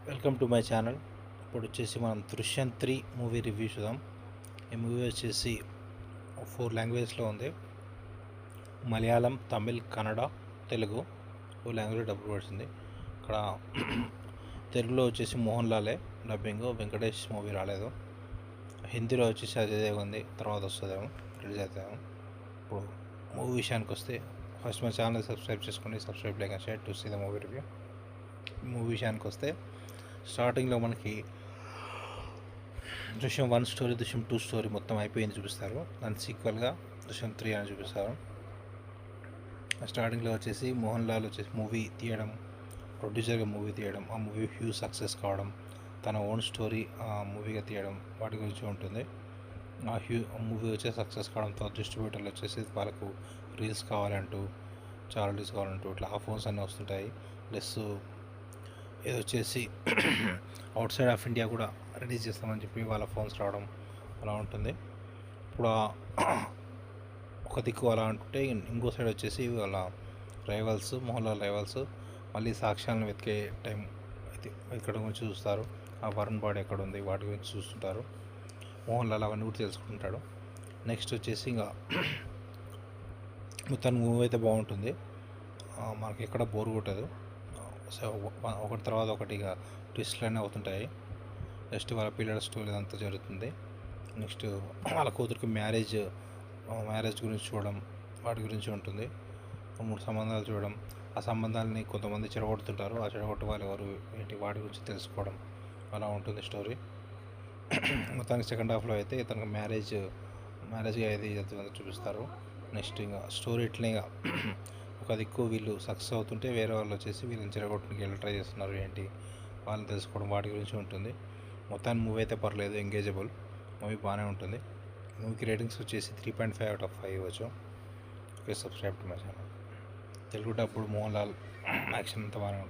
Welcome to my channel. ఇప్పుడు వచ్చేసి మనం దృశ్యం 3 మూవీ రివ్యూ చూద్దాం. ఈ మూవీ వచ్చేసి 4 లాంగ్వేజ్లో ఉంది. మలయాళం, తమిళ్, కన్నడ, తెలుగు 4 లాంగ్వేజ్ డబ్బు పడుతుంది. ఇక్కడ తెలుగులో వచ్చేసి మోహన్ లాలే డబ్బింగ్, వెంకటేష్ మూవీ రాలేదు. హిందీలో వచ్చేసి అజయ్ దేవ్ ఉంది, తర్వాత వస్తుందేమో, రిలీజ్ అవుతాము. ఇప్పుడు మూవీ విషయానికి వస్తే ఫస్ట్ మా ఛానల్ సబ్స్క్రైబ్ చేసుకోండి. Subscribe like and share to see the movie review. Movie విషయానికి వస్తే స్టార్టింగ్లో మనకి దృశ్యం 1 స్టోరీ, దృశ్యం 2 స్టోరీ మొత్తం అయిపోయింది చూపిస్తారు. దాని సీక్వెల్గా దృశ్యం 3 అని చూపిస్తారు. స్టార్టింగ్లో వచ్చేసి మోహన్ లాల్ వచ్చేసి మూవీ తీయడం, ప్రొడ్యూసర్గా మూవీ తీయడం, ఆ మూవీ హ్యూజ్ సక్సెస్ కావడం, తన ఓన్ స్టోరీ మూవీగా తీయడం, వాటి గురించి ఉంటుంది. ఆ మూవీ వచ్చేసి సక్సెస్ కావడంతో డిస్ట్రిబ్యూటర్లు వచ్చేసి వాళ్ళకు రీల్స్ కావాలంటూ, చాలా రీల్స్ కావాలంటూ ఇట్లా ఆ ఫోన్స్ అన్నీ వస్తుంటాయి. ప్లస్ ఇది వచ్చేసి అవుట్ సైడ్ ఆఫ్ ఇండియా కూడా రిలీజ్ చేస్తామని చెప్పి వాళ్ళ ఫోన్స్ రావడం అలా ఉంటుంది. ఇప్పుడు ఒక దిక్కు అలా అంటుంటే ఇంకో సైడ్ వచ్చేసి వాళ్ళ రైవల్స్, మోహన్ లాల్ రైవల్స్ మళ్ళీ సాక్ష్యాలను వెతికే టైం అయితే ఇక్కడ గురించి చూస్తారు. ఆ వరుణ్ బాడీ ఎక్కడ ఉంది వాటి గురించి చూస్తుంటారు. మోహన్ లాల్ అవన్నీ కూడా తెలుసుకుంటాడు. నెక్స్ట్ వచ్చేసి ఇంకా మొత్తం మూవీ అయితే బాగుంటుంది. మనకి ఎక్కడ బోర్ కొట్టదు. సో ఒకటి తర్వాత ఒకటిగా ట్విస్ట్లు అన్నీ అవుతుంటాయి. నెక్స్ట్ వాళ్ళ పిల్లల స్టోరీ అంతా జరుగుతుంది. నెక్స్ట్ వాళ్ళ కూతురికి మ్యారేజ్ గురించి చూడడం, వాటి గురించి ఉంటుంది. 3 సంబంధాలు చూడడం, ఆ సంబంధాలని కొంతమంది చెడగొడుతుంటారు. ఆ చెడగొట్టే వాళ్ళు ఎవరు ఏంటి వాటి గురించి తెలుసుకోవడం, అలా ఉంటుంది స్టోరీ. మొత్తానికి సెకండ్ హాఫ్లో అయితే తనకు మ్యారేజ్గా ఏది చూపిస్తారు. నెక్స్ట్ ఇంకా స్టోరీ ఇట్లనే ఒక దిక్కు వీళ్ళు సక్సెస్ అవుతుంటే వేరే వాళ్ళు వచ్చేసి వీళ్ళని చెరగొట్టడానికి వెళ్ళి ట్రై చేస్తున్నారు ఏంటి వాళ్ళని తెలుసుకోవడం, వాటి గురించి ఉంటుంది. మొత్తాన్ని మూవీ అయితే పర్లేదు, ఎంగేజబుల్ మూవీ బాగానే ఉంటుంది. మూవీకి రేటింగ్స్ వచ్చేసి 3.5/5 ఇవ్వచ్చు. Okay, subscribe to my channel. Telugu డబ్బుడు Mohan Lal action అంతా బాగానే ఉంటుంది.